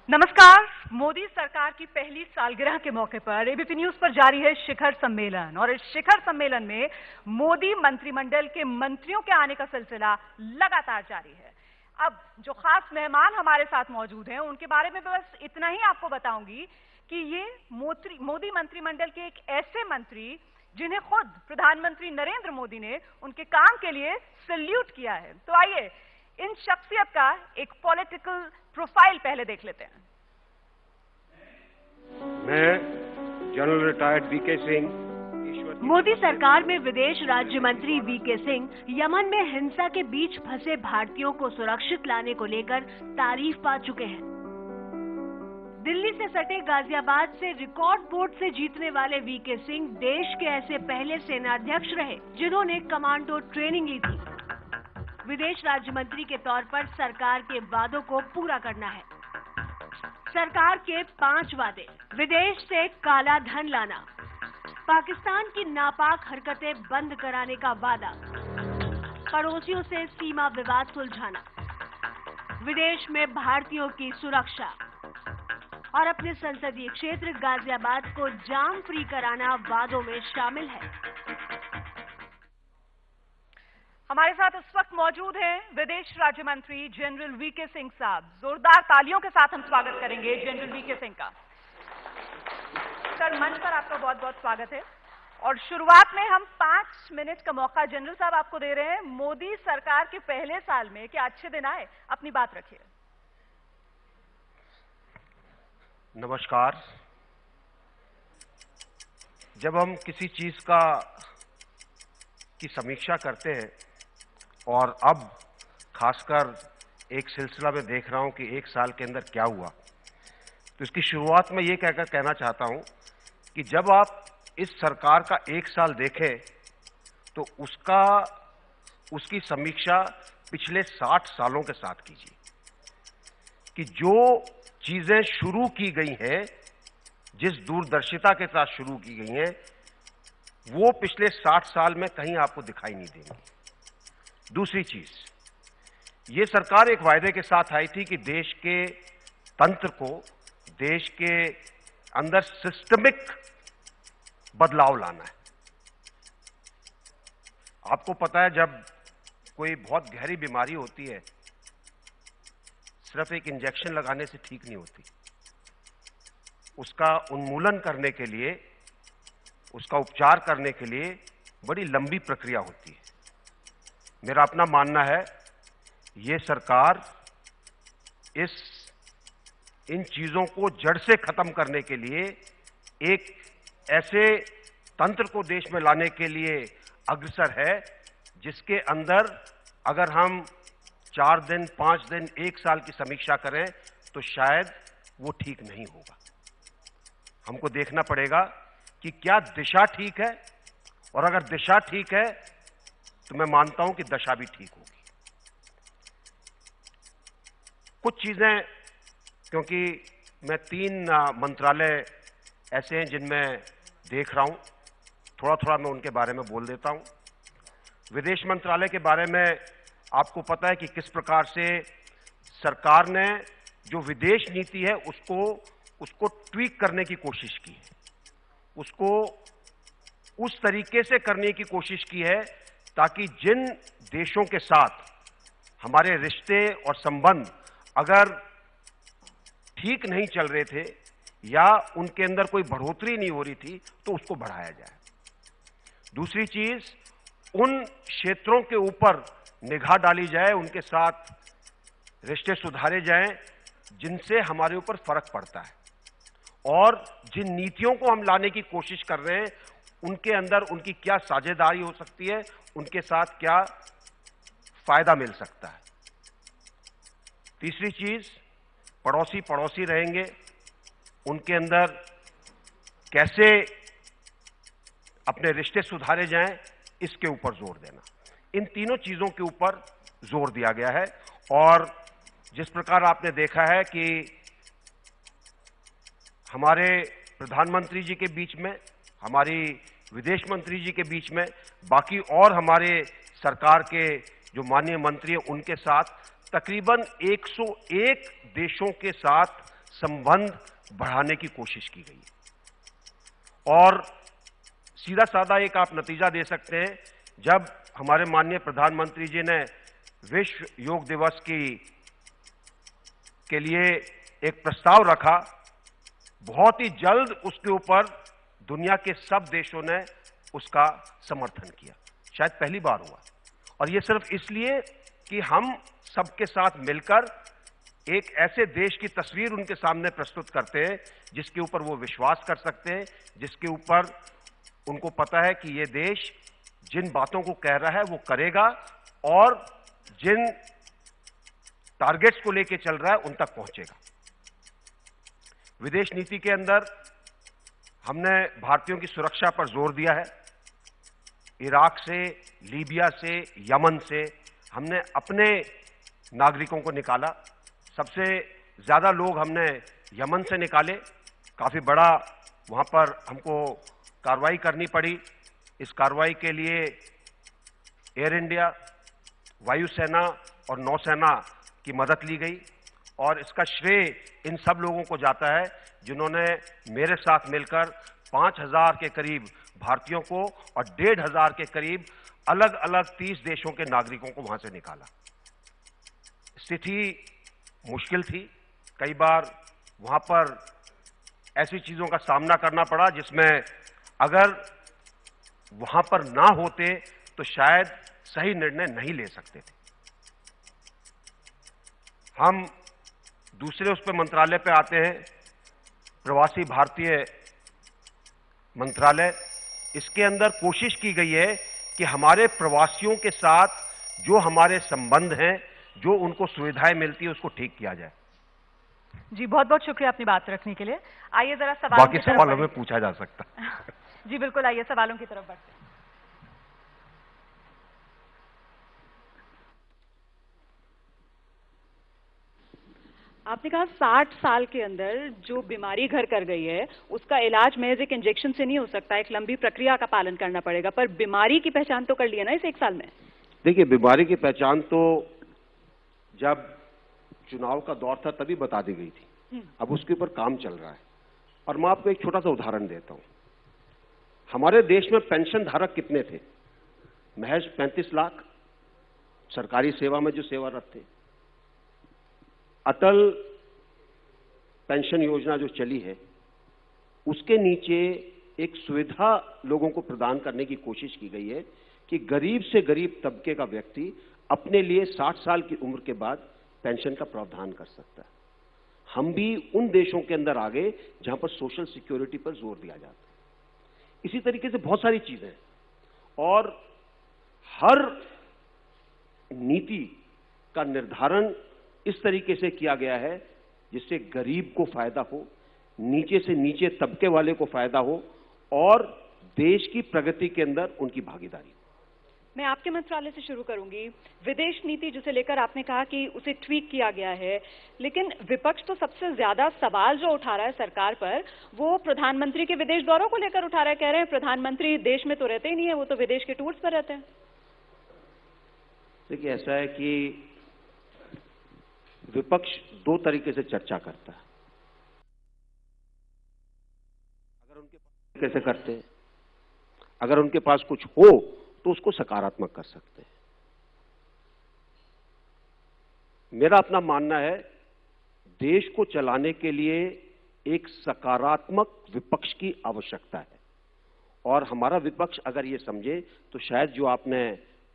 नमस्कार। मोदी सरकार की पहली सालगिरह के मौके पर एबीपी न्यूज पर जारी है शिखर सम्मेलन और इस शिखर सम्मेलन में मोदी मंत्रिमंडल के मंत्रियों के आने का सिलसिला लगातार जारी है। अब जो खास मेहमान हमारे साथ मौजूद हैं उनके बारे में बस इतना ही आपको बताऊंगी कि ये मोदी मंत्रिमंडल के एक ऐसे मंत्री जिन्हें खुद प्रधानमंत्री नरेंद्र मोदी ने उनके काम के लिए सैल्यूट किया है। तो आइए इन शख्सियत का एक पॉलिटिकल प्रोफाइल पहले देख लेते हैं। मैं general retired VK Singh. Modi सरकार में विदेश राज्य मंत्री वीके सिंह यमन में हिंसा के बीच फंसे भारतीयों को सुरक्षित लाने को लेकर तारीफ पा चुके हैं। दिल्ली से सटे गाजियाबाद से रिकॉर्ड वोट से जीतने वाले वीके सिंह देश के ऐसे पहले सेनाध्यक्ष रहे जिन्होंने कमांडो ट्रेनिंग ली थी। विदेश राज्य मंत्री के तौर पर सरकार के वादों को पूरा करना है। सरकार के 5 वादे: विदेश से काला धन लाना, पाकिस्तान की नापाक हरकतें बंद कराने का वादा, पड़ोसियों से सीमा विवाद सुलझाना, विदेश में भारतीयों की सुरक्षा और अपने संसदीय क्षेत्र गाजियाबाद को जाम फ्री कराना वादों में शामिल है। हमारे साथ इस वक्त मौजूद हैं विदेश राज्य मंत्री जनरल वीके सिंह साहब। जोरदार तालियों के साथ हम स्वागत करेंगे जनरल वीके सिंह का। सर, मंच पर आपका बहुत बहुत स्वागत है और शुरुआत में हम 5 मिनट का मौका जनरल साहब आपको दे रहे हैं। मोदी सरकार के पहले साल में क्या अच्छे दिन आए? अपनी बात रखिए। नमस्कार। जब हम किसी चीज की समीक्षा करते हैं और अब खासकर एक सिलसिला में देख रहा हूं कि 1 साल के अंदर क्या हुआ, तो इसकी शुरुआत में ये कहकर कहना चाहता हूं कि जब आप इस सरकार का 1 साल देखें तो उसकी समीक्षा पिछले 60 सालों के साथ कीजिए कि जो चीजें शुरू की गई हैं, जिस दूरदर्शिता के साथ शुरू की गई हैं, वो पिछले 60 साल में कहीं आपको दिखाई नहीं देंगी। दूसरी चीज, ये सरकार एक वायदे के साथ आई थी कि देश के तंत्र को, देश के अंदर सिस्टमिक बदलाव लाना है। आपको पता है, जब कोई बहुत गहरी बीमारी होती है, सिर्फ एक इंजेक्शन लगाने से ठीक नहीं होती। उसका उन्मूलन करने के लिए, उसका उपचार करने के लिए बड़ी लंबी प्रक्रिया होती है। मेरा अपना मानना है, ये सरकार इन चीजों को जड़ से खत्म करने के लिए, एक ऐसे तंत्र को देश में लाने के लिए अग्रसर है जिसके अंदर अगर हम 4 दिन, 5 दिन, 1 साल की समीक्षा करें तो शायद वो ठीक नहीं होगा। हमको देखना पड़ेगा कि क्या दिशा ठीक है, और अगर दिशा ठीक है तो मैं मानता हूं कि दशा भी ठीक होगी। कुछ चीजें, क्योंकि मैं 3 मंत्रालय ऐसे हैं जिनमें देख रहा हूं, थोड़ा थोड़ा मैं उनके बारे में बोल देता हूं। विदेश मंत्रालय के बारे में आपको पता है कि किस प्रकार से सरकार ने जो विदेश नीति है उसको ट्वीक करने की कोशिश की है, उसको उस तरीके से करने की कोशिश की है ताकि जिन देशों के साथ हमारे रिश्ते और संबंध अगर ठीक नहीं चल रहे थे या उनके अंदर कोई बढ़ोतरी नहीं हो रही थी तो उसको बढ़ाया जाए। दूसरी चीज, उन क्षेत्रों के ऊपर निगाह डाली जाए, उनके साथ रिश्ते सुधारे जाएं जिनसे हमारे ऊपर फर्क पड़ता है, और जिन नीतियों को हम लाने की कोशिश कर रहे हैं उनके अंदर उनकी क्या साझेदारी हो सकती है, उनके साथ क्या फायदा मिल सकता है। तीसरी चीज, पड़ोसी रहेंगे, उनके अंदर कैसे अपने रिश्ते सुधारे जाएं, इसके ऊपर जोर देना। इन तीनों चीजों के ऊपर जोर दिया गया है। और जिस प्रकार आपने देखा है कि हमारे प्रधानमंत्री जी के बीच में, हमारी विदेश मंत्री जी के बीच में, बाकी और हमारे सरकार के जो माननीय मंत्री हैं उनके साथ तकरीबन 101 देशों के साथ संबंध बढ़ाने की कोशिश की गई है। और सीधा साधा एक आप नतीजा दे सकते हैं, जब हमारे माननीय प्रधानमंत्री जी ने विश्व योग दिवस के लिए एक प्रस्ताव रखा, बहुत ही जल्द उसके ऊपर दुनिया के सब देशों ने उसका समर्थन किया। शायद पहली बार हुआ, और यह सिर्फ इसलिए कि हम सबके साथ मिलकर एक ऐसे देश की तस्वीर उनके सामने प्रस्तुत करते हैं जिसके ऊपर वो विश्वास कर सकते हैं, जिसके ऊपर उनको पता है कि ये देश जिन बातों को कह रहा है वो करेगा और जिन टारगेट्स को लेके चल रहा है उन तक पहुंचेगा। विदेश नीति के अंदर हमने भारतीयों की सुरक्षा पर जोर दिया है। इराक से, लीबिया से, यमन से हमने अपने नागरिकों को निकाला। सबसे ज्यादा लोग हमने यमन से निकाले। काफी बड़ा वहां पर हमको कार्रवाई करनी पड़ी। इस कार्रवाई के लिए एयर इंडिया, वायुसेना और नौसेना की मदद ली गई, और इसका श्रेय इन सब लोगों को जाता है जिन्होंने मेरे साथ मिलकर 5000 के करीब भारतीयों को और 1500 के करीब अलग अलग 30 देशों के नागरिकों को वहां से निकाला। स्थिति मुश्किल थी, कई बार वहां पर ऐसी चीजों का सामना करना पड़ा जिसमें अगर वहां पर ना होते तो शायद सही निर्णय नहीं ले सकते थे। हम दूसरे उस पर मंत्रालय पे आते हैं, प्रवासी भारतीय मंत्रालय। इसके अंदर कोशिश की गई है कि हमारे प्रवासियों के साथ जो हमारे संबंध हैं, जो उनको सुविधाएं मिलती है, उसको ठीक किया जाए। जी, बहुत बहुत शुक्रिया अपनी बात रखने के लिए। आइए जरा सवालों बाकी सवाल हमें पूछा जा सकता जी बिल्कुल, आइए सवालों की तरफ बढ़ते हैं। आपने कहा 60 साल के अंदर जो बीमारी घर कर गई है उसका इलाज महज एक इंजेक्शन से नहीं हो सकता, एक लंबी प्रक्रिया का पालन करना पड़ेगा, पर बीमारी की पहचान तो कर लिया ना इस 1 साल में? देखिए, बीमारी की पहचान तो जब चुनाव का दौर था तभी बता दी गई थी। अब उसके ऊपर काम चल रहा है। और मैं आपको एक छोटा सा उदाहरण देता हूं। हमारे देश में पेंशन धारक कितने थे? महज 35 लाख सरकारी सेवा में जो सेवारत थे। अटल पेंशन योजना जो चली है, उसके नीचे एक सुविधा लोगों को प्रदान करने की कोशिश की गई है कि गरीब से गरीब तबके का व्यक्ति अपने लिए 60 साल की उम्र के बाद पेंशन का प्रावधान कर सकता है। हम भी उन देशों के अंदर आ गए जहां पर सोशल सिक्योरिटी पर जोर दिया जाता है। इसी तरीके से बहुत सारी चीजें, और हर नीति का निर्धारण इस तरीके से किया गया है जिससे गरीब को फायदा हो, नीचे से नीचे तबके वाले को फायदा हो, और देश की प्रगति के अंदर उनकी भागीदारी। मैं आपके मंत्रालय से शुरू करूंगी। विदेश नीति जिसे लेकर आपने कहा कि उसे ट्वीक किया गया है, लेकिन विपक्ष तो सबसे ज्यादा सवाल जो उठा रहा है सरकार पर वो प्रधानमंत्री के विदेश दौरों को लेकर उठा रहा है। कह रहे हैं प्रधानमंत्री देश में तो रहते ही नहीं है, वो तो विदेश के टूर्स पर रहते हैं। देखिए, ऐसा है कि विपक्ष दो तरीके से चर्चा करता है। अगर उनके पास कैसे करते हैं, अगर उनके पास कुछ हो तो उसको सकारात्मक कर सकते हैं। मेरा अपना मानना है, देश को चलाने के लिए एक सकारात्मक विपक्ष की आवश्यकता है, और हमारा विपक्ष अगर ये समझे तो शायद जो आपने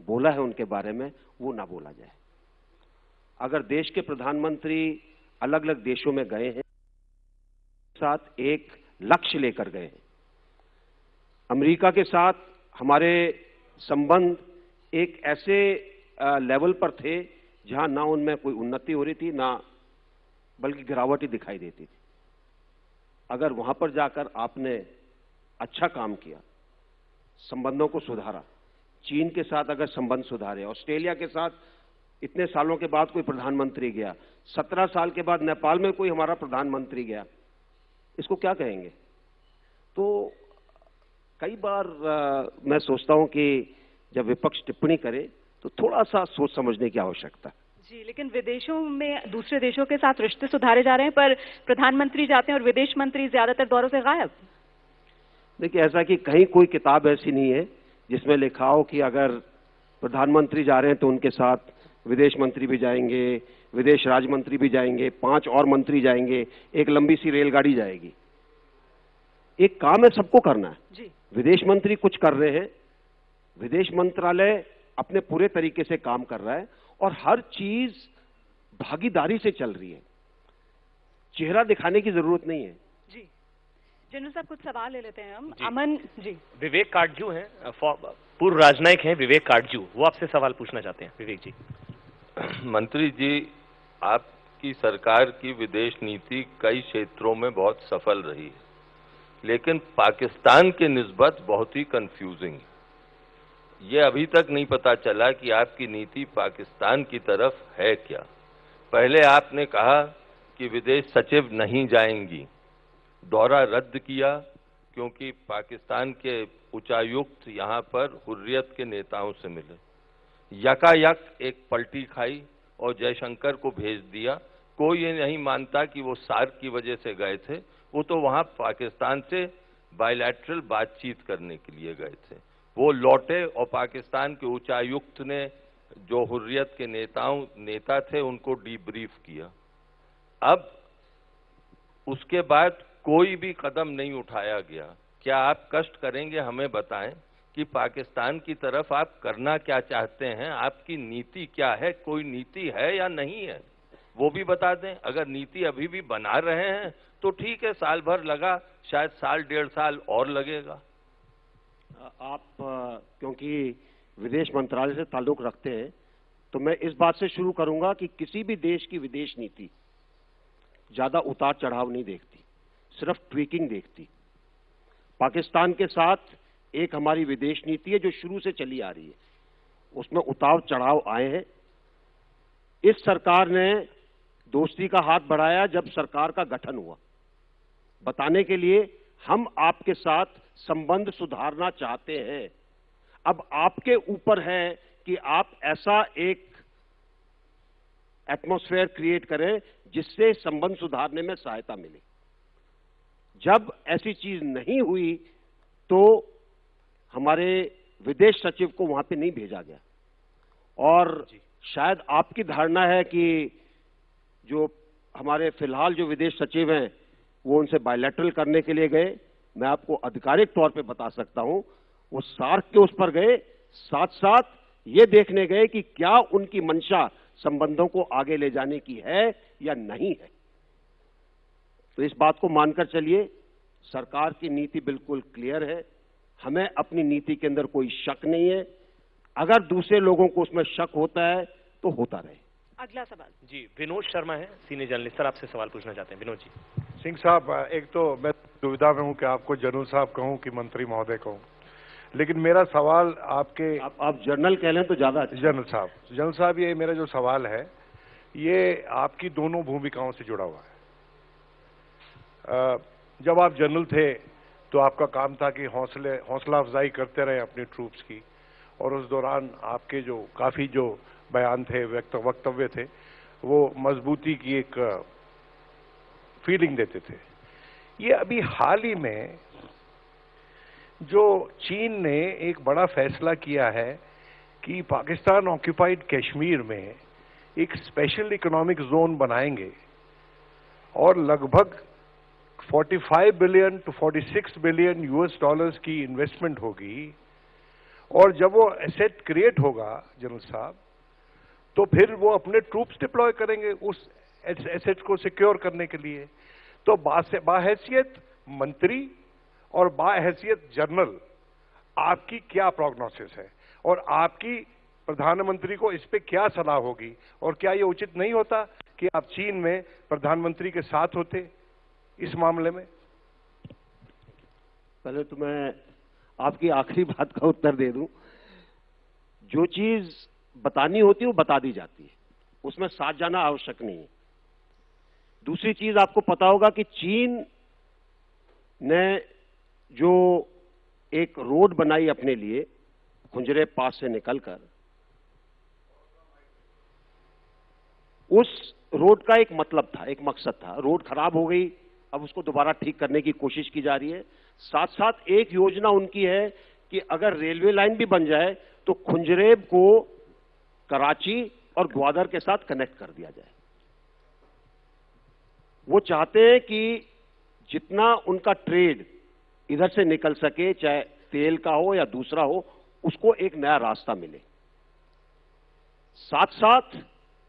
बोला है उनके बारे में वो ना बोला जाए। अगर देश के प्रधानमंत्री अलग अलग देशों में गए हैं, साथ एक लक्ष्य लेकर गए हैं। अमेरिका के साथ हमारे संबंध एक ऐसे लेवल पर थे जहां ना उनमें कोई उन्नति हो रही थी, ना बल्कि गिरावट ही दिखाई देती थी। अगर वहां पर जाकर आपने अच्छा काम किया, संबंधों को सुधारा, चीन के साथ अगर संबंध सुधारे, ऑस्ट्रेलिया के साथ इतने सालों के बाद कोई प्रधानमंत्री गया, 17 साल के बाद नेपाल में कोई हमारा प्रधानमंत्री गया, इसको क्या कहेंगे? तो कई बार मैं सोचता हूं कि जब विपक्ष टिप्पणी करे तो थोड़ा सा सोच समझने की आवश्यकता है। जी, लेकिन विदेशों में दूसरे देशों के साथ रिश्ते सुधारे जा रहे हैं, पर प्रधानमंत्री जाते हैं और विदेश मंत्री ज्यादातर दौरों से गायब। देखिए, ऐसा कि कहीं कोई किताब ऐसी नहीं है जिसमें लिखा हो कि अगर प्रधानमंत्री जा रहे हैं तो उनके साथ विदेश मंत्री भी जाएंगे, विदेश राज्य मंत्री भी जाएंगे, 5 और मंत्री जाएंगे, एक लंबी सी रेलगाड़ी जाएगी। एक काम है, सबको करना है जी। विदेश मंत्री कुछ कर रहे हैं, विदेश मंत्रालय अपने पूरे तरीके से काम कर रहा है और हर चीज भागीदारी से चल रही है। चेहरा दिखाने की जरूरत नहीं है। जी, जनरल साहब कुछ सवाल ले लेते हैं हम। अमन जी। विवेक काटजू हैं, पूर्व राजनयिक हैं विवेक काटजू, वो आपसे सवाल पूछना चाहते हैं। विवेक जी। मंत्री जी, आपकी सरकार की विदेश नीति कई क्षेत्रों में बहुत सफल रही है, लेकिन पाकिस्तान के निस्बत बहुत ही कंफ्यूजिंग है। ये अभी तक नहीं पता चला कि आपकी नीति पाकिस्तान की तरफ है क्या। पहले आपने कहा कि विदेश सचिव नहीं जाएंगी, दौरा रद्द किया क्योंकि पाकिस्तान के उच्चायुक्त यहां पर हुर्रियत के नेताओं से मिले। यकायक एक पलटी खाई और जयशंकर को भेज दिया। कोई ये नहीं मानता कि वो सार्क की वजह से गए थे, वो तो वहां पाकिस्तान से बायलैटरल बातचीत करने के लिए गए थे। वो लौटे और पाकिस्तान के उच्चायुक्त ने जो हुर्रियत के नेता थे उनको डीब्रीफ किया। अब उसके बाद कोई भी कदम नहीं उठाया गया। क्या आप कष्ट करेंगे हमें बताएं कि पाकिस्तान की तरफ आप करना क्या चाहते हैं, आपकी नीति क्या है, कोई नीति है या नहीं है, वो भी बता दें। अगर नीति अभी भी बना रहे हैं तो ठीक है, साल भर लगा, शायद साल 1.5 साल और लगेगा। आप क्योंकि विदेश मंत्रालय से ताल्लुक रखते हैं तो मैं इस बात से शुरू करूंगा कि किसी भी देश की विदेश नीति ज्यादा उतार चढ़ाव नहीं देखती, सिर्फ ट्वीकिंग देखती। पाकिस्तान के साथ एक हमारी विदेश नीति है जो शुरू से चली आ रही है, उसमें उतार चढ़ाव आए हैं। इस सरकार ने दोस्ती का हाथ बढ़ाया जब सरकार का गठन हुआ, बताने के लिए हम आपके साथ संबंध सुधारना चाहते हैं। अब आपके ऊपर है कि आप ऐसा एक एटमॉस्फेयर क्रिएट करें जिससे संबंध सुधारने में सहायता मिले। जब ऐसी चीज नहीं हुई तो हमारे विदेश सचिव को वहां पे नहीं भेजा गया। और शायद आपकी धारणा है कि जो हमारे फिलहाल जो विदेश सचिव हैं वो उनसे बायलैटरल करने के लिए गए। मैं आपको आधिकारिक तौर पे बता सकता हूं, वो सार्क के उस पर गए, साथ साथ ये देखने गए कि क्या उनकी मंशा संबंधों को आगे ले जाने की है या नहीं है। तो इस बात को मानकर चलिए, सरकार की नीति बिल्कुल क्लियर है, हमें अपनी नीति के अंदर कोई शक नहीं है। अगर दूसरे लोगों को उसमें शक होता है तो होता रहे। अगला सवाल जी, विनोद शर्मा है, सीनियर जर्नलिस्ट, सर आपसे सवाल पूछना चाहते हैं। विनोद जी। सिंह साहब, एक तो मैं दुविधा में हूं कि आपको जनरल साहब कहूं कि मंत्री महोदय कहूं, लेकिन मेरा सवाल आपके आप जर्नल कह लें तो ज्यादा अच्छा। जनरल साहब, ये मेरा जो सवाल है ये आपकी दोनों भूमिकाओं से जुड़ा हुआ है। जब आप जनरल थे तो आपका काम था कि हौसला अफजाई करते रहे अपनी ट्रूप्स की, और उस दौरान आपके जो काफी जो बयान थे, वक्तव्य थे, वो मजबूती की एक फीलिंग देते थे। ये अभी हाल ही में जो चीन ने एक बड़ा फैसला किया है कि पाकिस्तान ऑक्यूपाइड कश्मीर में एक स्पेशल इकोनॉमिक जोन बनाएंगे और लगभग 45 billion to 46 billion US dollars की इन्वेस्टमेंट होगी, और जब वो एसेट क्रिएट होगा जनरल साहब, तो फिर वो अपने ट्रूप्स डिप्लॉय करेंगे उस एसेट को सिक्योर करने के लिए। तो बाहैसियत मंत्री और बाहैसियत जनरल आपकी क्या प्रोग्नोसिस है, और आपकी प्रधानमंत्री को इस पे क्या सलाह होगी, और क्या ये उचित नहीं होता कि आप चीन में प्रधानमंत्री के साथ होते इस मामले में? पहले तो मैं आपकी आखिरी बात का उत्तर दे दूं। जो चीज बतानी होती है वो बता दी जाती है, उसमें साथ जाना आवश्यक नहीं है। दूसरी चीज आपको पता होगा कि चीन ने जो एक रोड बनाई अपने लिए खुंजरे पास से निकलकर, उस रोड का एक मतलब था, एक मकसद था। रोड खराब हो गई, अब उसको दोबारा ठीक करने की कोशिश की जा रही है। साथ साथ एक योजना उनकी है कि अगर रेलवे लाइन भी बन जाए तो खुंजरेब को कराची और ग्वादर के साथ कनेक्ट कर दिया जाए। वो चाहते हैं कि जितना उनका ट्रेड इधर से निकल सके, चाहे तेल का हो या दूसरा हो, उसको एक नया रास्ता मिले। साथ साथ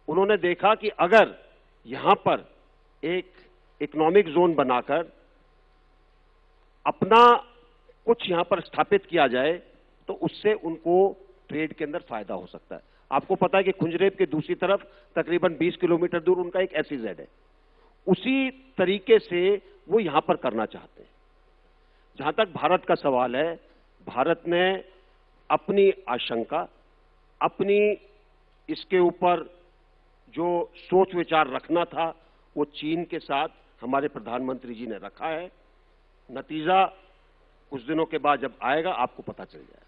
उन्होंने देखा कि अगर यहां पर एक इकोनॉमिक जोन बनाकर अपना कुछ यहां पर स्थापित किया जाए तो उससे उनको ट्रेड के अंदर फायदा हो सकता है। आपको पता है कि खुंजरेब के दूसरी तरफ तकरीबन 20 किलोमीटर दूर उनका एक SEZ है। उसी तरीके से वो यहां पर करना चाहते हैं। जहां तक भारत का सवाल है, भारत ने अपनी आशंका, अपनी इसके ऊपर जो सोच विचार रखना था, वो चीन के साथ हमारे प्रधानमंत्री जी ने रखा है। नतीजा कुछ दिनों के बाद जब आएगा आपको पता चल जाएगा।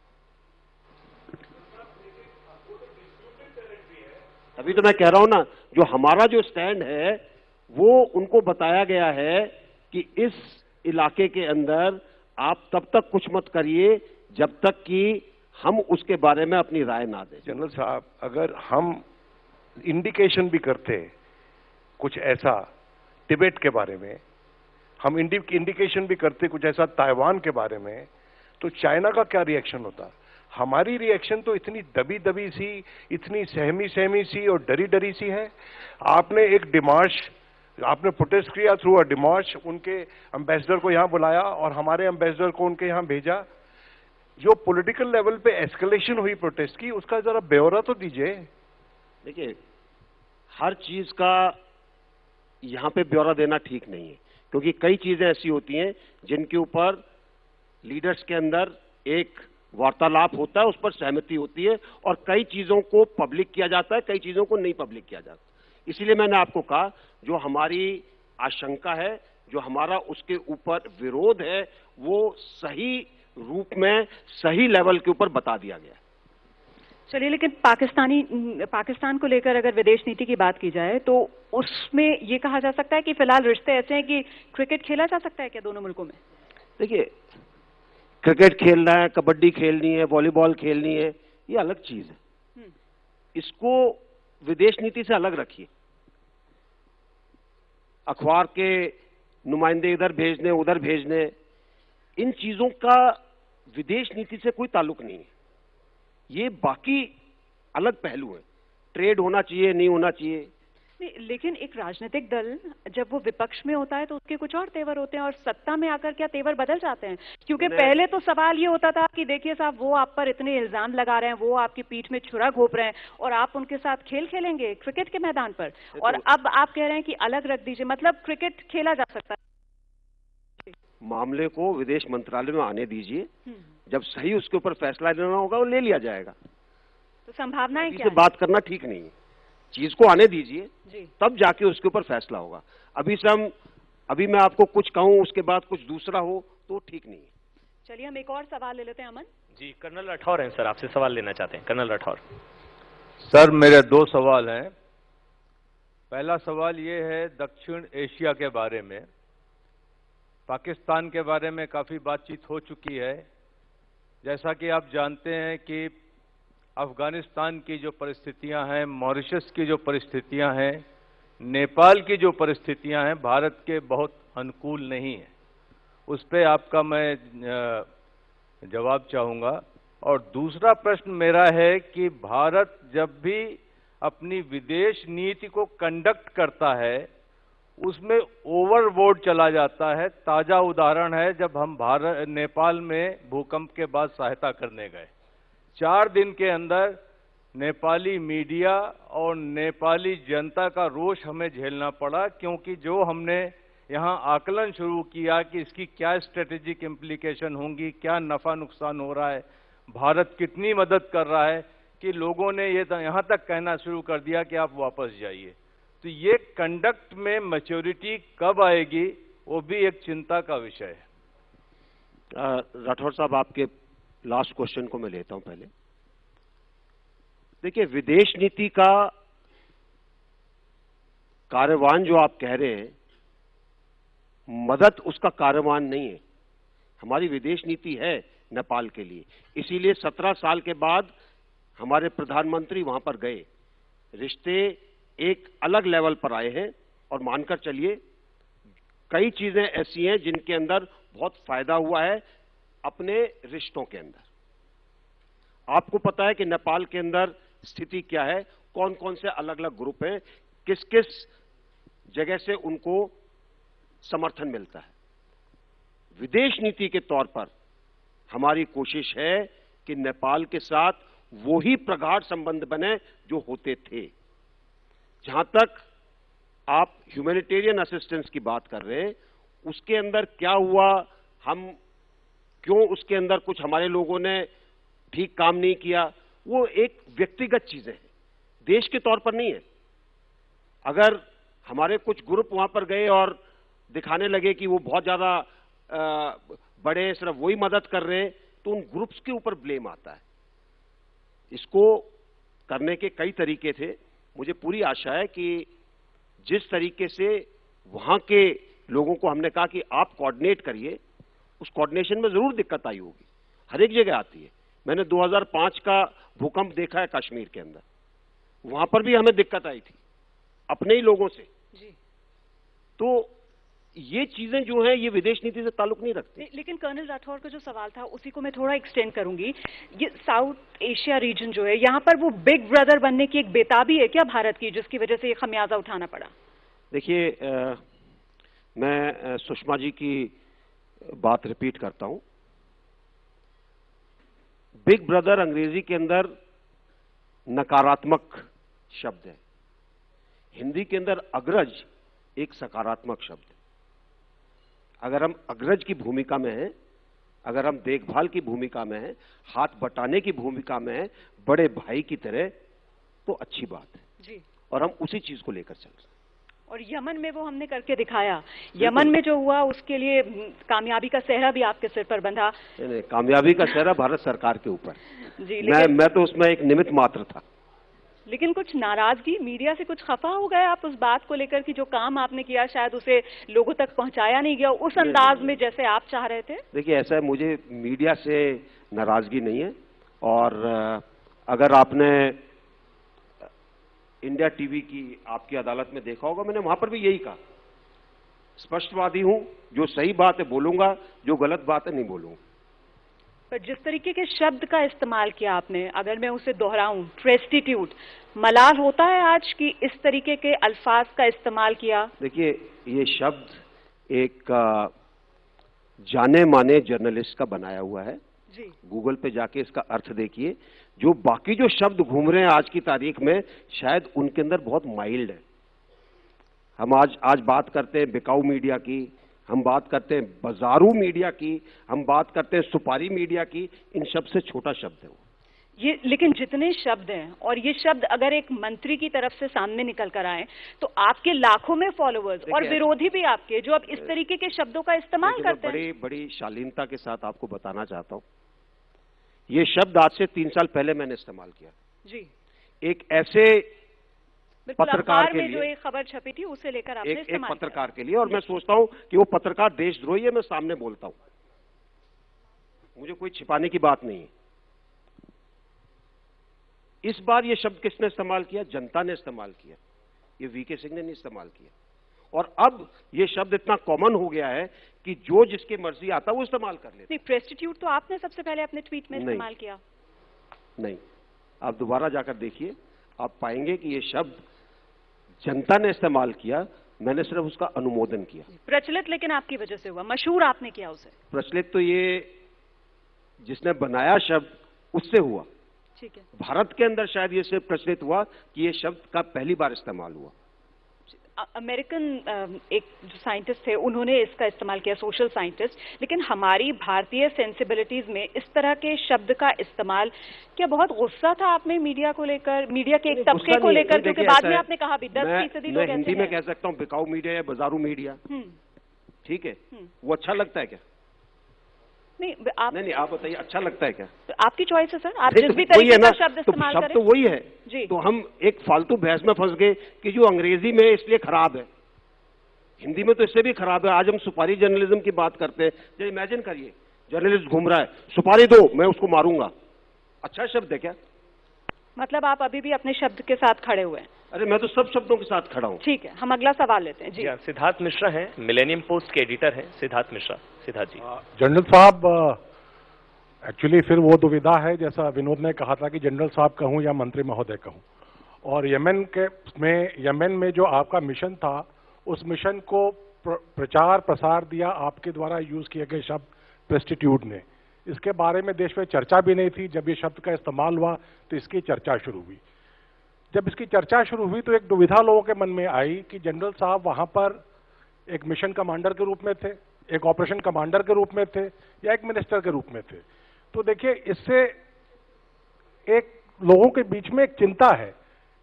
तभी तो मैं कह रहा हूं ना, जो हमारा जो स्टैंड है वो उनको बताया गया है कि इस इलाके के अंदर आप तब तक कुछ मत करिए जब तक कि हम उसके बारे में अपनी राय ना दें। जनरल साहब, अगर हम इंडिकेशन भी करते कुछ ऐसा तिब्बत के बारे में, हम इंडिकेशन भी करते कुछ ऐसा ताइवान के बारे में, तो चाइना का क्या रिएक्शन होता? हमारी रिएक्शन तो इतनी दबी दबी सी, इतनी सहमी सहमी सी और डरी डरी सी है। आपने एक डिमार्च, आपने प्रोटेस्ट किया थ्रू अ डिमार्च, उनके एम्बेसडर को यहां बुलाया और हमारे एम्बेसडर को उनके यहां भेजा। जो पॉलिटिकल लेवल पे एस्केलेशन हुई प्रोटेस्ट की, उसका जरा ब्यौरा तो दीजिए। देखिए, हर चीज का यहां पे ब्यौरा देना ठीक नहीं है, क्योंकि कई चीजें ऐसी होती हैं जिनके ऊपर लीडर्स के अंदर एक वार्तालाप होता है, उस पर सहमति होती है, और कई चीजों को पब्लिक किया जाता है, कई चीजों को नहीं पब्लिक किया जाता। इसीलिए मैंने आपको कहा, जो हमारी आशंका है, जो हमारा उसके ऊपर विरोध है, वो सही रूप में, सही लेवल के ऊपर बता दिया गया। चलिए, लेकिन पाकिस्तान को लेकर अगर विदेश नीति की बात की जाए तो उसमें ये कहा जा सकता है कि फिलहाल रिश्ते ऐसे हैं कि क्रिकेट खेला जा सकता है क्या दोनों मुल्कों में? देखिए, क्रिकेट खेलना है, कबड्डी खेलनी है, वॉलीबॉल खेलनी है, ये अलग चीज है। इसको विदेश नीति से अलग रखिए। अखबार के नुमाइंदे इधर भेजने, उधर भेजने, इन चीजों का विदेश नीति से कोई ताल्लुक नहीं है। ये बाकी अलग पहलू है। ट्रेड होना चाहिए, नहीं होना चाहिए। लेकिन एक राजनीतिक दल जब वो विपक्ष में होता है तो उसके कुछ और तेवर होते हैं, और सत्ता में आकर क्या तेवर बदल जाते हैं? क्योंकि पहले तो सवाल ये होता था कि देखिए साहब, वो आप पर इतने इल्जाम लगा रहे हैं, वो आपकी पीठ में छुरा घोंप रहे हैं, और आप उनके साथ खेल खेलेंगे क्रिकेट के मैदान पर, और अब आप कह रहे हैं कि अलग रख दीजिए। मतलब क्रिकेट खेला जा सकता है। मामले को विदेश मंत्रालय में आने दीजिए, जब सही उसके ऊपर फैसला लेना होगा वो ले लिया जाएगा। तो संभावनाएं क्या है? बात करना ठीक नहीं है। चीज को आने दीजिए, तब जाके उसके ऊपर फैसला होगा। अभी मैं आपको कुछ कहूं, उसके बाद कुछ दूसरा हो, तो ठीक नहीं है। चलिए, हम एक और सवाल ले लेते हैं। अमन जी, कर्नल राठौर हैं सर, आपसे सवाल लेना चाहते हैं। कर्नल राठौर सर, मेरे दो सवाल हैं। पहला सवाल ये है दक्षिण एशिया के बारे में। पाकिस्तान के बारे में काफी बातचीत हो चुकी है। जैसा कि आप जानते हैं कि अफगानिस्तान की जो परिस्थितियां हैं, मॉरिशस की जो परिस्थितियां हैं, नेपाल की जो परिस्थितियां हैं, भारत के बहुत अनुकूल नहीं है। उस पर आपका मैं जवाब चाहूँगा। और दूसरा प्रश्न मेरा है कि भारत जब भी अपनी विदेश नीति को कंडक्ट करता है उसमें ओवरबोर्ड चला जाता है। ताज़ा उदाहरण है जब हम नेपाल में भूकंप के बाद सहायता करने गए, 4 दिन के अंदर नेपाली मीडिया और नेपाली जनता का रोष हमें झेलना पड़ा, क्योंकि जो हमने यहाँ आकलन शुरू किया कि इसकी क्या स्ट्रेटेजिक इम्प्लीकेशन होंगी, क्या नफा नुकसान हो रहा है, भारत कितनी मदद कर रहा है, कि लोगों ने ये यहाँ तक कहना शुरू कर दिया कि आप वापस जाइए। तो ये कंडक्ट में मैच्योरिटी कब आएगी, वो भी एक चिंता का विषय है। राठौर साहब, आपके लास्ट क्वेश्चन को मैं लेता हूं पहले। देखिए, विदेश नीति का कार्यवान जो आप कह रहे हैं, मदद उसका कार्यवान नहीं है। हमारी विदेश नीति है नेपाल के लिए, इसीलिए 17 साल के बाद हमारे प्रधानमंत्री वहां पर गए, रिश्ते एक अलग लेवल पर आए हैं। और मानकर चलिए कई चीजें ऐसी हैं जिनके अंदर बहुत फायदा हुआ है अपने रिश्तों के अंदर। आपको पता है कि नेपाल के अंदर स्थिति क्या है, कौन कौन से अलग अलग ग्रुप हैं, किस किस जगह से उनको समर्थन मिलता है। विदेश नीति के तौर पर हमारी कोशिश है कि नेपाल के साथ वो ही प्रगाढ़ संबंध बने जो होते थे। जहां तक आप ह्यूमैनिटेरियन असिस्टेंस की बात कर रहे हैं, उसके अंदर क्या हुआ, हम क्यों उसके अंदर कुछ हमारे लोगों ने ठीक काम नहीं किया, वो एक व्यक्तिगत चीजें हैं, देश के तौर पर नहीं है। अगर हमारे कुछ ग्रुप वहां पर गए और दिखाने लगे कि वो बहुत ज्यादा बड़े, सिर्फ वही मदद कर रहे हैं, तो उन ग्रुप्स के ऊपर ब्लेम आता है। इसको करने के कई तरीके थे। मुझे पूरी आशा है कि जिस तरीके से वहां के लोगों को हमने कहा कि आप कोऑर्डिनेट करिए, उस कोऑर्डिनेशन में जरूर दिक्कत आई होगी, हर एक जगह आती है। मैंने 2005 का भूकंप देखा है कश्मीर के अंदर, वहां पर भी हमें दिक्कत आई थी अपने ही लोगों से जी। तो ये चीजें जो हैं ये विदेश नीति से ताल्लुक नहीं रखती। लेकिन कर्नल राठौर का जो सवाल था उसी को मैं थोड़ा एक्सटेंड करूंगी। ये साउथ एशिया रीजन जो है, यहाँ पर वो बिग ब्रदर बनने की एक बेताबी है क्या भारत की, जिसकी वजह से ये खमियाजा उठाना पड़ा? देखिए, मैं सुषमा जी की बात रिपीट करता हूं। बिग ब्रदर अंग्रेजी के अंदर नकारात्मक शब्द है, हिंदी के अंदर अग्रज एक सकारात्मक शब्द है। अगर हम अग्रज की भूमिका में हैं, अगर हम देखभाल की भूमिका में हैं, हाथ बटाने की भूमिका में हैं, बड़े भाई की तरह, तो अच्छी बात है जी। और हम उसी चीज को लेकर चल रहे हैं। और यमन में वो हमने करके दिखाया। यमन में जो हुआ उसके लिए कामयाबी का सेहरा भी आपके सिर पर बंधा। नहीं, कामयाबी का सेहरा भारत सरकार के ऊपर जी। मैं तो उसमें एक निमित्त मात्र था। लेकिन कुछ नाराजगी, मीडिया से कुछ खफा हो गए आप उस बात को लेकर कि जो काम आपने किया शायद उसे लोगों तक पहुंचाया नहीं गया उस अंदाज में जैसे आप चाह रहे थे? देखिए, ऐसा है, मुझे मीडिया से नाराजगी नहीं है। और अगर आपने इंडिया टीवी की आपकी अदालत में देखा होगा, मैंने वहां पर भी यही कहा, स्पष्टवादी हूं, जो सही बात है बोलूंगा, जो गलत बात है नहीं बोलूंगा। पर जिस तरीके के शब्द का इस्तेमाल किया आपने, अगर मैं उसे दोहराऊं, प्रेस्टिट्यूट, मलाल होता है आज कि इस तरीके के अल्फाज का इस्तेमाल किया? देखिए, ये शब्द एक जाने माने जर्नलिस्ट का बनाया हुआ है जी। गूगल पे जाके इसका अर्थ देखिए। जो बाकी जो शब्द घूम रहे हैं आज की तारीख में, शायद उनके अंदर बहुत माइल्ड है। हम आज बात करते हैं बिकाऊ मीडिया की, हम बात करते हैं बाजारू मीडिया की, हम बात करते हैं सुपारी मीडिया की, इन शब्द से छोटा शब्द है वो। ये लेकिन जितने शब्द हैं, और ये शब्द अगर एक मंत्री की तरफ से सामने निकल कर आए तो आपके लाखों में फॉलोअर्स और विरोधी भी आपके जो अब इस तरीके के शब्दों का इस्तेमाल करते हैं। बड़ी शालीनता के साथ आपको बताना चाहता हूं, ये शब्द आज से 3 साल पहले मैंने इस्तेमाल किया जी। एक ऐसे पत्रकार के में लिए, जो एक खबर छपी थी उसे लेकर आपने एक पत्रकार के लिए, और मैं सोचता हूं कि वो पत्रकार देशद्रोही है, मैं सामने बोलता हूं, मुझे कोई छिपाने की बात नहीं है। इस बार ये शब्द किसने इस्तेमाल किया? जनता ने इस्तेमाल किया, ये वीके सिंह ने नहीं इस्तेमाल किया। और अब ये शब्द इतना कॉमन हो गया है कि जो जिसके मर्जी आता वो इस्तेमाल कर लेते। नहीं, प्रेस्टिट्यूट तो आपने सबसे पहले अपने ट्वीट में इस्तेमाल किया। नहीं, आप दोबारा जाकर देखिए, आप पाएंगे कि ये शब्द जनता ने इस्तेमाल किया, मैंने सिर्फ उसका अनुमोदन किया। प्रचलित लेकिन आपकी वजह से हुआ, मशहूर आपने किया उसे। प्रचलित तो ये जिसने बनाया शब्द उससे हुआ। ठीक है। भारत के अंदर शायद ये सिर्फ प्रचलित हुआ कि ये शब्द का पहली बार इस्तेमाल हुआ। अमेरिकन एक जो साइंटिस्ट थे उन्होंने इसका इस्तेमाल किया, सोशल साइंटिस्ट, लेकिन हमारी भारतीय सेंसिबिलिटीज में इस तरह के शब्द का इस्तेमाल, क्या बहुत गुस्सा था आप में मीडिया को लेकर, मीडिया के एक तबके को लेकर? क्योंकि बाद में आपने कहा भी 10% लोग ऐसे हिंदी में कह सकता हूँ बिकाऊ मीडिया या बाजारू मीडिया, ठीक है, वो अच्छा लगता है क्या? नहीं आप नहीं आप बताइए, अच्छा लगता है क्या? तो आपकी चॉइस है सर, आप नहीं, जिस भी तो वही है तरीके ना, का शब्द तो इस्तेमाल शब्द करें। तो वही है जी। तो हम एक फालतू बहस में फंस गए कि जो अंग्रेजी में है इसलिए खराब है, हिंदी में तो इससे भी खराब है। आज हम सुपारी जर्नलिज्म की बात करते हैं, जो इमेजिन करिए जर्नलिस्ट घूम रहा है, सुपारी दो मैं उसको मारूंगा, अच्छा शब्द है क्या? मतलब आप अभी भी अपने शब्द के साथ खड़े हुए हैं? अरे मैं तो सब शब्दों के साथ खड़ा हूं। ठीक है, हम अगला सवाल लेते हैं। जी सिद्धार्थ मिश्रा हैं, मिलेनियम पोस्ट के एडिटर हैं सिद्धार्थ मिश्रा। सिद्धार्थ जी। जनरल साहब, एक्चुअली फिर वो दुविधा है, जैसा विनोद ने कहा था कि जनरल साहब कहूं या मंत्री महोदय कहूं, और यमन में जो आपका मिशन था, उस मिशन को प्रचार प्रसार दिया आपके द्वारा यूज किए गए शब्द प्रेस्टिट्यूट ने। इसके बारे में देश में चर्चा भी नहीं थी। जब ये शब्द का इस्तेमाल हुआ तो इसकी चर्चा शुरू हुई। जब इसकी चर्चा शुरू हुई तो एक दुविधा लोगों के मन में आई कि जनरल साहब वहां पर एक मिशन कमांडर के रूप में थे, एक ऑपरेशन कमांडर के रूप में थे, या एक मिनिस्टर के रूप में थे। तो देखिए, इससे एक लोगों के बीच में एक चिंता है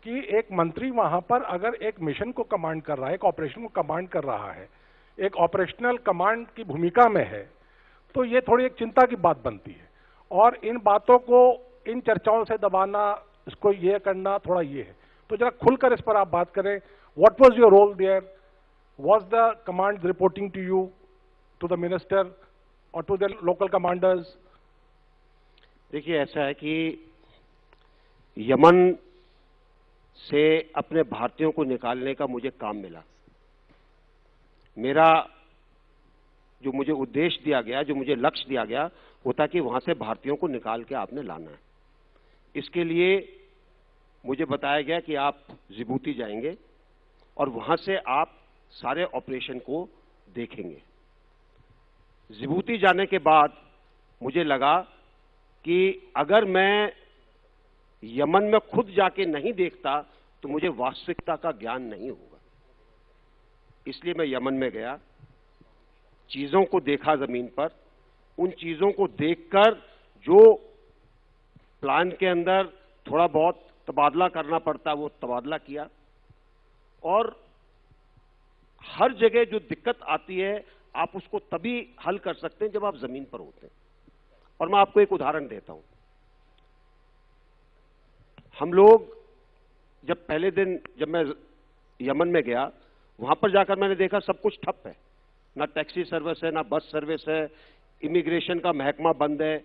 कि एक मंत्री वहां पर अगर एक मिशन को कमांड कर रहा है, एक ऑपरेशन को कमांड कर रहा है, एक ऑपरेशनल कमांड की भूमिका में है, तो ये थोड़ी एक चिंता की बात बनती है। और इन बातों को, इन चर्चाओं से दबाना, इसको ये करना, थोड़ा ये है। तो जरा खुलकर इस पर आप बात करें। What was your role there? Was the command reporting to you, to the minister और टू द लोकल कमांडर्स? देखिए, ऐसा है कि यमन से अपने भारतीयों को निकालने का मुझे काम मिला। मेरा जो मुझे उद्देश्य दिया गया, जो मुझे लक्ष्य दिया गया, वो था कि वहां से भारतीयों को निकाल के आपने लाना है। इसके लिए मुझे बताया गया कि आप जिबूती जाएंगे और वहां से आप सारे ऑपरेशन को देखेंगे। जिबूती जाने के बाद मुझे लगा कि अगर मैं यमन में खुद जाके नहीं देखता तो मुझे वास्तविकता का ज्ञान नहीं होगा। इसलिए मैं यमन में गया, चीजों को देखा जमीन पर, उन चीजों को देखकर जो प्लान के अंदर थोड़ा बहुत तबादला करना पड़ता वो तबादला किया। और हर जगह जो दिक्कत आती है आप उसको तभी हल कर सकते हैं जब आप जमीन पर होते हैं। और मैं आपको एक उदाहरण देता हूं। हम लोग जब पहले दिन जब मैं यमन में गया, वहां पर जाकर मैंने देखा सब कुछ ठप है, ना टैक्सी सर्विस है, ना बस सर्विस है, इमिग्रेशन का महकमा बंद है।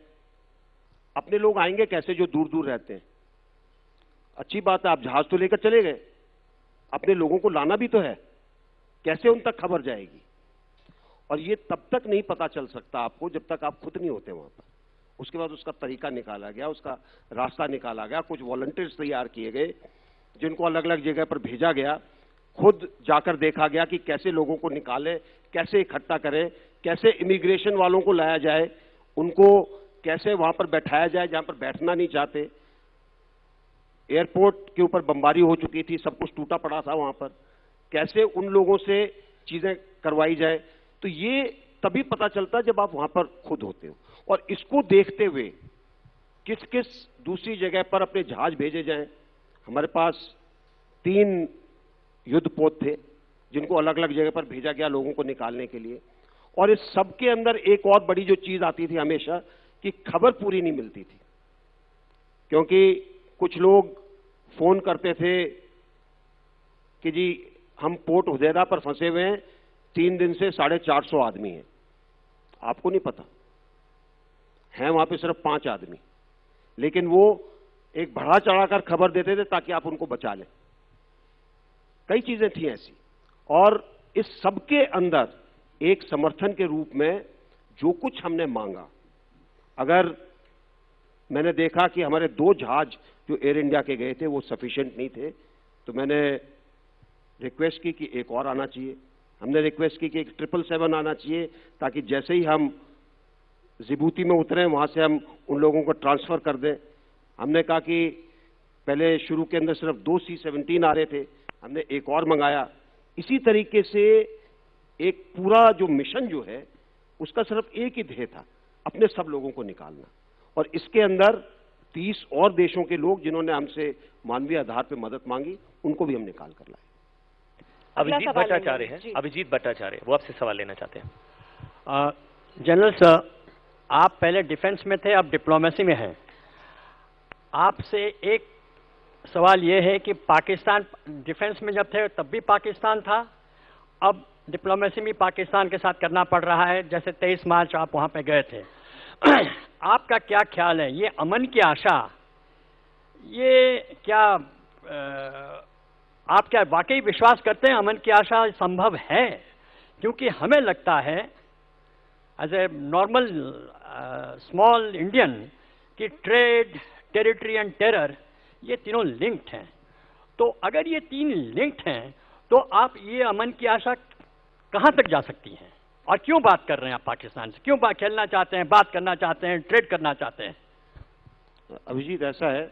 अपने लोग आएंगे कैसे जो दूर दूर रहते हैं? अच्छी बात है, आप जहाज तो लेकर चले गए, अपने लोगों को लाना भी तो है, कैसे उन तक खबर जाएगी? और ये तब तक नहीं पता चल सकता आपको जब तक आप खुद नहीं होते वहां पर। उसके बाद उसका तरीका निकाला गया, उसका रास्ता निकाला गया, कुछ वॉलंटियर्स तैयार किए गए जिनको अलग अलग जगह पर भेजा गया, खुद जाकर देखा गया कि कैसे लोगों को निकालें, कैसे इकट्ठा करें, कैसे इमिग्रेशन वालों को लाया जाए, उनको कैसे वहां पर बैठाया जाए जहां पर बैठना नहीं चाहते। एयरपोर्ट के ऊपर बमबारी हो चुकी थी, सब कुछ टूटा पड़ा था वहां पर, कैसे उन लोगों से चीजें करवाई जाए। तो ये तभी पता चलता जब आप वहां पर खुद होते हो। और इसको देखते हुए किस किस दूसरी जगह पर अपने जहाज भेजे जाएं। हमारे पास 3 युद्धपोत थे जिनको अलग अलग जगह पर भेजा गया लोगों को निकालने के लिए। और इस सब के अंदर एक और बड़ी जो चीज आती थी हमेशा, कि खबर पूरी नहीं मिलती थी। क्योंकि कुछ लोग फोन करते थे कि जी हम पोर्ट हुदैदा पर फंसे हुए हैं, 3 दिन से 450 आदमी हैं। आपको नहीं पता है वहां पे सिर्फ 5 आदमी, लेकिन वो एक बढ़ा चढ़ाकर खबर देते थे ताकि आप उनको बचा लें। कई चीजें थी ऐसी। और इस सब के अंदर एक समर्थन के रूप में जो कुछ हमने मांगा, अगर मैंने देखा कि हमारे 2 जहाज जो एयर इंडिया के गए थे वो सफिशिएंट नहीं थे, तो मैंने रिक्वेस्ट की कि एक और आना चाहिए। हमने रिक्वेस्ट की कि एक 777 आना चाहिए, ताकि जैसे ही हम जिबूती में उतरे वहां से हम उन लोगों को ट्रांसफर कर दें। हमने कहा कि पहले शुरू के अंदर सिर्फ 2 C-17 आ रहे थे, हमने एक और मंगाया। इसी तरीके से एक पूरा जो मिशन जो है उसका सिर्फ एक ही ध्येय था, अपने सब लोगों को निकालना। और इसके अंदर 30 और देशों के लोग जिन्होंने हमसे मानवीय आधार पर मदद मांगी, उनको भी हम निकाल कर लाए। अभिजीत भट्टाचार्य हैं, अभिजीत भट्टाचार्य, वो आपसे सवाल लेना चाहते हैं। जनरल सर, आप पहले डिफेंस में थे, अब डिप्लोमेसी में हैं। आपसे एक सवाल ये है कि पाकिस्तान डिफेंस में जब थे तब भी पाकिस्तान था, अब डिप्लोमेसी में पाकिस्तान के साथ करना पड़ रहा है। जैसे 23 मार्च आप वहाँ पे गए थे। आपका क्या ख्याल है, ये अमन की आशा, ये क्या आप क्या वाकई विश्वास करते हैं अमन की आशा संभव है? क्योंकि हमें लगता है as a normal small Indian कि ट्रेड, टेरिटरी एंड टेरर ये तीनों लिंक्ड हैं। तो अगर ये तीन लिंक्ड हैं तो आप ये अमन की आशा कहाँ तक जा सकती हैं? और क्यों बात कर रहे हैं आप पाकिस्तान से? क्यों खेलना चाहते हैं, बात करना चाहते हैं, ट्रेड करना चाहते हैं? अभिजीत, ऐसा है,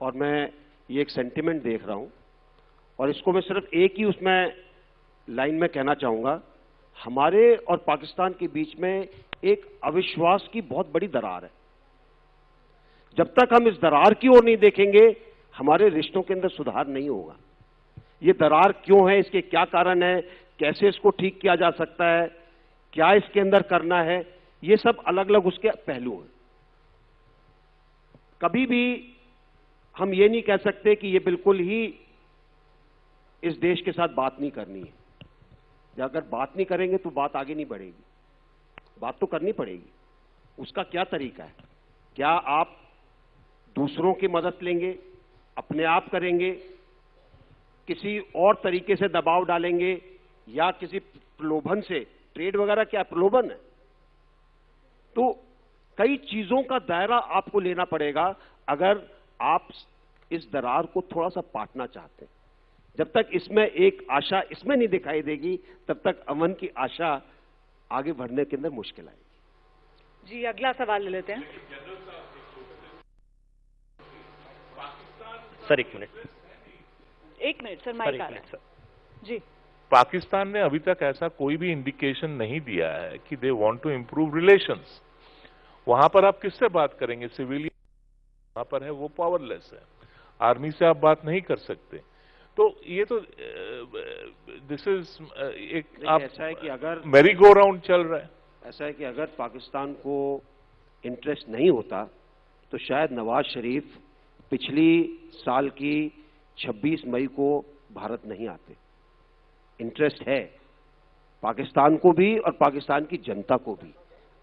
और मैं ये एक सेंटिमेंट देख रहा हूं, और इसको मैं सिर्फ एक ही उसमें लाइन में कहना चाहूंगा। हमारे और पाकिस्तान के बीच में एक अविश्वास की बहुत बड़ी दरार है। जब तक हम इस दरार की ओर नहीं देखेंगे, हमारे रिश्तों के अंदर सुधार नहीं होगा। ये दरार क्यों है, इसके क्या कारण है, कैसे इसको ठीक किया जा सकता है, क्या इसके अंदर करना है, ये सब अलग अलग उसके पहलू हैं। कभी भी हम ये नहीं कह सकते कि ये बिल्कुल ही इस देश के साथ बात नहीं करनी है, या अगर बात नहीं करेंगे तो बात आगे नहीं बढ़ेगी। बात तो करनी पड़ेगी। उसका क्या तरीका है? क्या आप दूसरों की मदद लेंगे, अपने आप करेंगे, किसी और तरीके से दबाव डालेंगे, या किसी प्रलोभन से? ट्रेड वगैरह क्या प्रलोभन है? तो कई चीजों का दायरा आपको लेना पड़ेगा अगर आप इस दरार को थोड़ा सा पाटना चाहते हैं। जब तक इसमें एक आशा इसमें नहीं दिखाई देगी, तब तक अमन की आशा आगे बढ़ने के अंदर मुश्किल आएगी। जी, अगला सवाल ले लेते हैं। सर एक मिनट सर, माइक आ रहा है। सर जी, पाकिस्तान ने अभी तक ऐसा कोई भी इंडिकेशन नहीं दिया है कि they want to improve relations. वहां पर आप किससे बात करेंगे? सिविलियन वहां पर है, वो पावरलेस है। आर्मी से आप बात नहीं कर सकते। तो ये तो दिस इज एक आप ऐसा है कि अगर मेरी गो राउंड चल रहा है। ऐसा है कि अगर पाकिस्तान को इंटरेस्ट नहीं होता तो शायद नवाज शरीफ पिछली साल की 26 मई को भारत नहीं आते। इंटरेस्ट है पाकिस्तान को भी और पाकिस्तान की जनता को भी।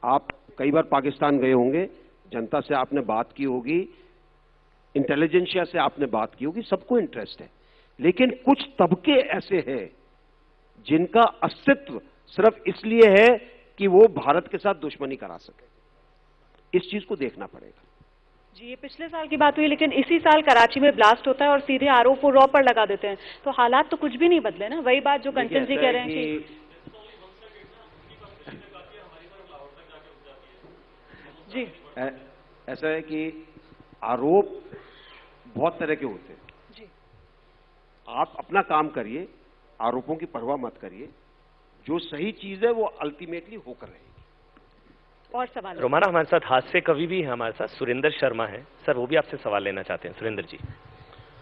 आप कई बार पाकिस्तान गए होंगे, जनता से आपने बात की होगी, इंटेलिजेंसिया से आपने बात की होगी, सबको इंटरेस्ट है। लेकिन कुछ तबके ऐसे हैं जिनका अस्तित्व सिर्फ इसलिए है कि वो भारत के साथ दुश्मनी करा सके। इस चीज को देखना पड़ेगा। जी, ये पिछले साल की बात हुई, लेकिन इसी साल कराची में ब्लास्ट होता है और सीधे आरोप वो रॉ पर लगा देते हैं। तो हालात तो कुछ भी नहीं बदले ना। वही बात जो कंचन जी कह रहे हैं कि जी, ऐसा है कि आरोप बहुत तरह के होते हैं। जी, आप अपना काम करिए, आरोपों की परवाह मत करिए। जो सही चीज है वो अल्टीमेटली होकर रहेगी। और सवाल रोमाना, हमारे साथ हास्य कवि भी है, हमारे साथ सुरेंद्र शर्मा है। सर वो भी आपसे सवाल लेना चाहते हैं। सुरेंद्र जी,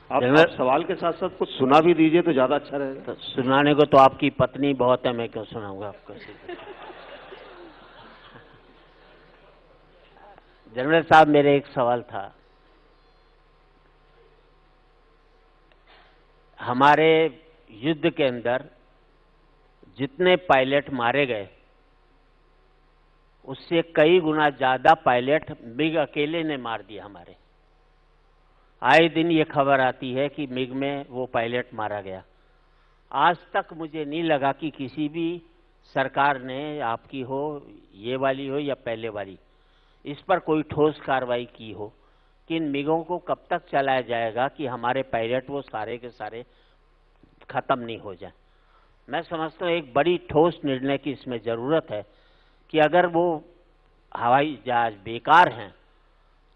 आप सवाल के साथ साथ कुछ सुना भी दीजिए तो ज्यादा अच्छा रहेगा। तो सुनाने को तो आपकी पत्नी बहुत है, मैं क्यों सुनाऊंगा आपको? जनरल साहब, मेरे एक सवाल था। हमारे युद्ध के अंदर जितने पायलट मारे गए उससे कई गुना ज्यादा पायलट मिग अकेले ने मार दिया हमारे। आए दिन ये खबर आती है कि मिग में वो पायलट मारा गया। आज तक मुझे नहीं लगा कि किसी भी सरकार ने, आपकी हो, ये वाली हो या पहले वाली, इस पर कोई ठोस कार्रवाई की हो कि इन मिगों को कब तक चलाया जाएगा कि हमारे पायलट वो सारे के सारे खत्म नहीं हो जाए। मैं समझता हूँ एक बड़ी ठोस निर्णय की इसमें जरूरत है कि अगर वो हवाई जहाज बेकार हैं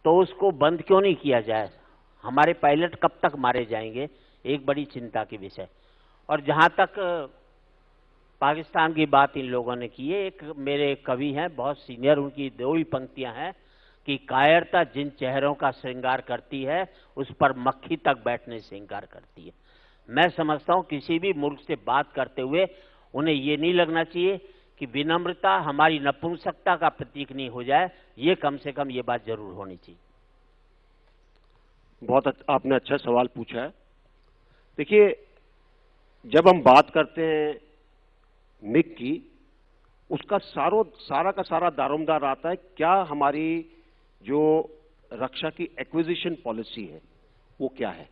तो उसको बंद क्यों नहीं किया जाए। हमारे पायलट कब तक मारे जाएंगे, एक बड़ी चिंता की विषय। और जहाँ तक पाकिस्तान की बात इन लोगों ने की है, एक मेरे कवि हैं बहुत सीनियर, उनकी दो ही पंक्तियां हैं कि कायरता जिन चेहरों का श्रृंगार करती है उस पर मक्खी तक बैठने से इंकार करती है। मैं समझता हूं किसी भी मुल्क से बात करते हुए उन्हें ये नहीं लगना चाहिए कि विनम्रता हमारी नपुंसकता का प्रतीक नहीं हो जाए, ये कम से कम ये बात जरूर होनी चाहिए। बहुत आपने अच्छा सवाल पूछा है। देखिए, जब हम बात करते हैं मिग की, उसका सारा का सारा दारोमदार आता है क्या हमारी जो रक्षा की एक्विजिशन पॉलिसी है वो क्या है।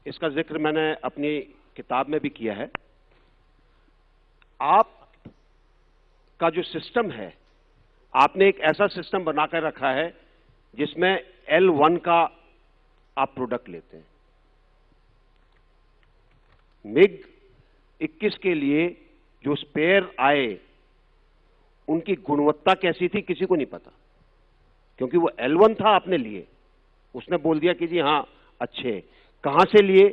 इसका जिक्र मैंने अपनी किताब में भी किया है। आप का जो सिस्टम है, आपने एक ऐसा सिस्टम बनाकर रखा है जिसमें L1 का आप प्रोडक्ट लेते हैं। मिग 21 के लिए जो स्पेयर आए उनकी गुणवत्ता कैसी थी किसी को नहीं पता, क्योंकि वो L1 था, आपने लिए, उसने बोल दिया कि जी हां अच्छे। कहां से लिए?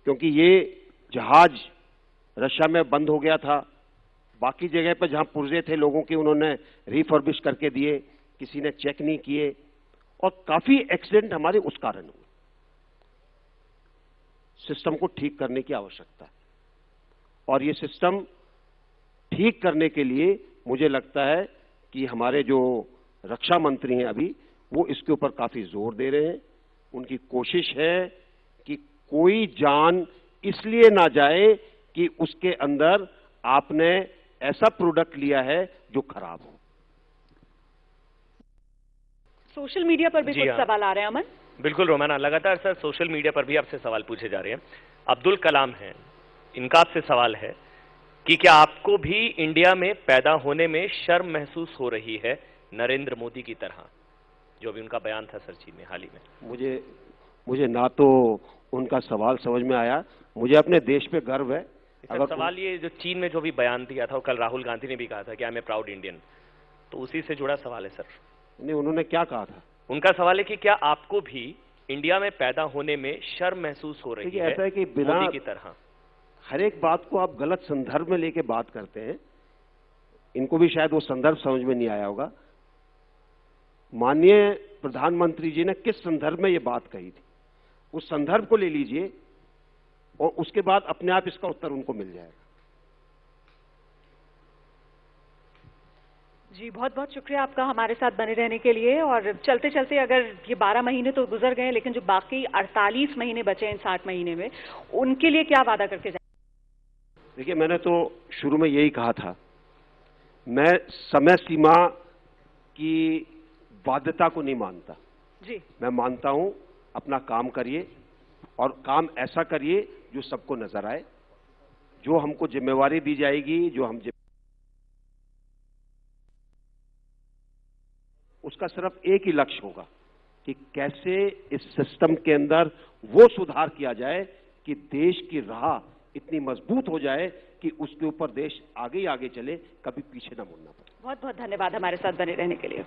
क्योंकि ये जहाज रशिया में बंद हो गया था, बाकी जगह पर जहां पुर्जे थे लोगों के उन्होंने रिफर्बिश करके दिए, किसी ने चेक नहीं किए और काफी एक्सीडेंट हमारे उस कारण हुए। सिस्टम को ठीक करने की आवश्यकता है और ये सिस्टम ठीक करने के लिए मुझे लगता है कि हमारे जो रक्षा मंत्री हैं अभी वो इसके ऊपर काफी जोर दे रहे हैं। उनकी कोशिश है कि कोई जान इसलिए ना जाए कि उसके अंदर आपने ऐसा प्रोडक्ट लिया है जो खराब हो। सोशल मीडिया पर भी कुछ सवाल आ रहे हैं अमन। बिल्कुल रोमाना, लगातार सर सोशल मीडिया पर भी आपसे सवाल पूछे जा रहे हैं। अब्दुल कलाम हैं, इनका आपसे सवाल है कि क्या आपको भी इंडिया में पैदा होने में शर्म महसूस हो रही है नरेंद्र मोदी की तरह, जो भी उनका बयान था सर चीन में हाल ही में। मुझे ना तो उनका सवाल समझ में आया, मुझे अपने देश पे गर्व है। अगर सवाल ये जो चीन में जो भी बयान दिया था, कल राहुल गांधी ने भी कहा था कि I am a proud Indian, तो उसी से जुड़ा सवाल है सर। नहीं, उन्होंने क्या कहा था? उनका सवाल है कि क्या आपको भी इंडिया में पैदा होने में शर्म महसूस हो रही है, ऐसा है कि बिना मोदी की तरह। हर एक बात को आप गलत संदर्भ में लेके बात करते हैं। इनको भी शायद वो संदर्भ समझ में नहीं आया होगा। माननीय प्रधानमंत्री जी ने किस संदर्भ में ये बात कही थी, उस संदर्भ को ले लीजिए और उसके बाद अपने आप इसका उत्तर उनको मिल जाएगा। जी, बहुत बहुत शुक्रिया आपका हमारे साथ बने रहने के लिए। और चलते चलते अगर ये 12 महीने तो गुजर गए, लेकिन जो बाकी 48 महीने बचे हैं 60 महीने में, उनके लिए क्या वादा करके जाए? देखिए, मैंने तो शुरू में यही कहा था, मैं समय सीमा की बाध्यता को नहीं मानता जी। मैं मानता हूं अपना काम करिए और काम ऐसा करिए जो सबको नजर आए। जो हमको जिम्मेवारी दी जाएगी, जो हम उसका सिर्फ एक ही लक्ष्य होगा कि कैसे इस सिस्टम के अंदर वो सुधार किया जाए कि देश की राह इतनी मजबूत हो जाए कि उसके ऊपर देश आगे ही आगे चले, कभी पीछे ना मुड़ना पड़े। बहुत बहुत धन्यवाद हमारे साथ बने रहने के लिए।